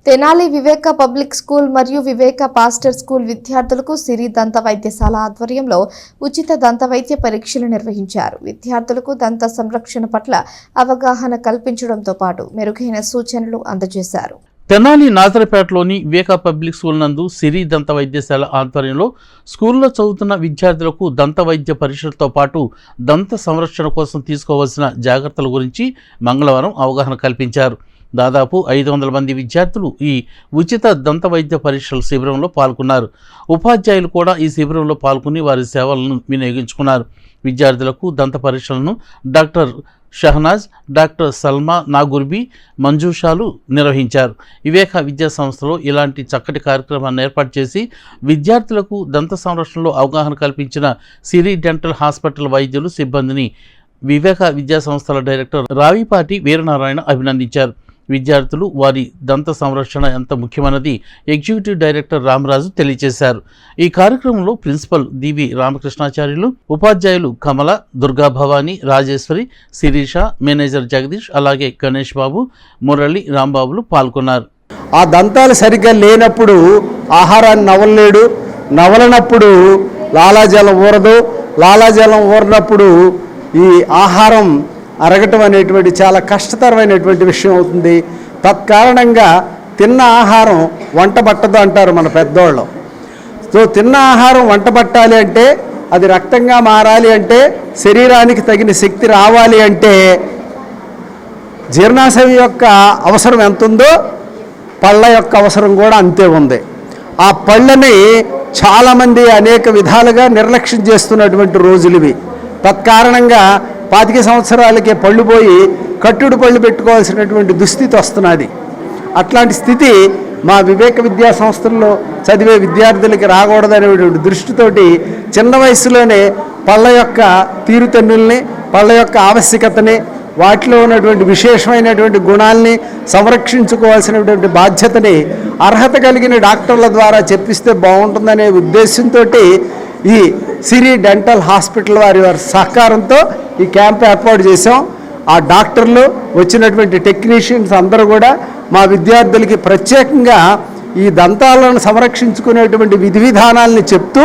తెనాలి వివేక public school మరియు వివేక pastor school విద్యార్థులకు సిరి దంత వైద్యశాల ఆధ్వర్యంలో ఉచిత దంత వైద్య పరీక్షలు నిర్వహించారు. విద్యార్థులకు దంత సంరక్షణ పట్ల అవగాహన కల్పించడంతో పాటు మెరుగైన సూచనలు అందజేశారు. తెనాలి నాజరపేటలోని వివేక పబ్లిక్ స్కూల్ నందు సిరి దంత వైద్యశాల ఆధ్వర్యంలో స్కూల్లో చదువుతున్న విద్యార్థులకు దంత వైద్య పరీక్షలతో పాటు దంత సంరక్షణ కోసం తీసుకోవాల్సిన జాగ్రత్తల గురించి మంగళవారం అవగాహన కల్పించారు. దాదాపు 500 మంది విద్యార్థులు ఈ ఉచిత దంత వైద్య పరీక్షల శిబిరంలో పాల్గొన్నారు. ఉపాధ్యాయులు కూడా ఈ శిబిరంలో పాల్గొని వారి సేవలను వినియోగించుకున్నారు. విద్యార్థులకు దంత పరీక్షలను డాక్టర్ షహనాజ్, డాక్టర్ సల్మా నాగుర్బీ మంజూషాలు నిర్వహించారు. వివేక విద్యా సంస్థలో ఇలాంటి చక్కటి కార్యక్రమాన్ని ఏర్పాటు చేసి విద్యార్థులకు దంత సంరక్షణలో అవగాహన కల్పించిన సిరి డెంటల్ హాస్పిటల్ వైద్యులు సిబ్బందిని వివేక విద్యా సంస్థల డైరెక్టర్ రావిపాటి వీరనారాయణ అభినందించారు. విద్యార్థులు వారి దంత సంరక్షణ ఎంత ముఖ్యమైనది ఎగ్జిక్యూటివ్ డైరెక్టర్ రామరాజు తెలియజేశారు. ఈ కార్యక్రమంలో ప్రిన్సిపల్ దివి రామకృష్ణాచార్యులు, ఉపాధ్యాయులు కమల, దుర్గా భవాని, రాజేశ్వరి, శిరీష, మేనేజర్ జగదీష్, అలాగే గణేష్ బాబు, మురళి, రాంబాబులు పాల్గొన్నారు. ఆ దంతాలు సరిగ్గా లేనప్పుడు ఆహారాన్ని నవలలేడు, నవలనప్పుడు లాలాజలం ఊరదు, లాలాజలం ఊరినప్పుడు ఈ ఆహారం అరగటం అనేటువంటి చాలా కష్టతరమైనటువంటి విషయం అవుతుంది. తత్కారణంగా తిన్న ఆహారం వంట పట్టదు అంటారు మన పెద్దోళ్ళు. సో తిన్న ఆహారం వంట పట్టాలి అంటే, అది రక్తంగా మారాలి అంటే, శరీరానికి తగిన శక్తి రావాలి అంటే జీర్ణాశయం యొక్క అవసరం ఎంత ఉందో పళ్ళ యొక్క అవసరం కూడా అంతే ఉంది. ఆ పళ్ళని చాలామంది అనేక విధాలుగా నిర్లక్ష్యం చేస్తున్నటువంటి రోజులు ఇవి. తత్కారణంగా 25 సంవత్సరాలకే పళ్ళు పోయి కట్టుడు పళ్ళు పెట్టుకోవాల్సినటువంటి దుస్థితి వస్తున్నది. అట్లాంటి స్థితి మా వివేక విద్యా సంస్థల్లో చదివే విద్యార్థులకి రాకూడదనేటువంటి దృష్టితోటి చిన్న వయసులోనే పళ్ళ యొక్క తీరుతెన్నుల్ని, పళ్ళ యొక్క ఆవశ్యకతని, వాటిలో ఉన్నటువంటి విశేషమైనటువంటి గుణాలని సంరక్షించుకోవాల్సినటువంటి బాధ్యతని అర్హత కలిగిన డాక్టర్ల ద్వారా చెప్పిస్తే బాగుంటుందనే ఉద్దేశంతో ఈ సిరి డెంటల్ హాస్పిటల్ వారి సహకారంతో ఈ క్యాంప్ ఏర్పాటు చేసాం. ఆ డాక్టర్లు, వచ్చినటువంటి టెక్నీషియన్స్ అందరూ కూడా మా విద్యార్థులకి ప్రత్యేకంగా ఈ దంతాలను సంరక్షించుకునేటువంటి విధి విధానాలని చెప్తూ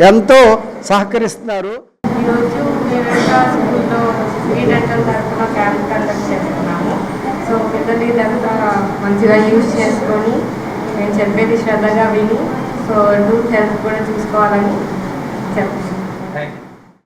ఎంతో సహకరిస్తున్నారు. ఈరోజు వివేక స్కూల్లో సిరి డెంటల్ తరఫున క్యాంప్ కండక్ట్ చేస్తున్నాము. సో పిల్లలు ఇదంతా మంచిగా యూజ్ చేసుకొని నేను చెప్పేది శ్రద్ధగా విని సో టూత్ హెల్త్ కూడా చూసుకోవాలని చెప్తున్నాను.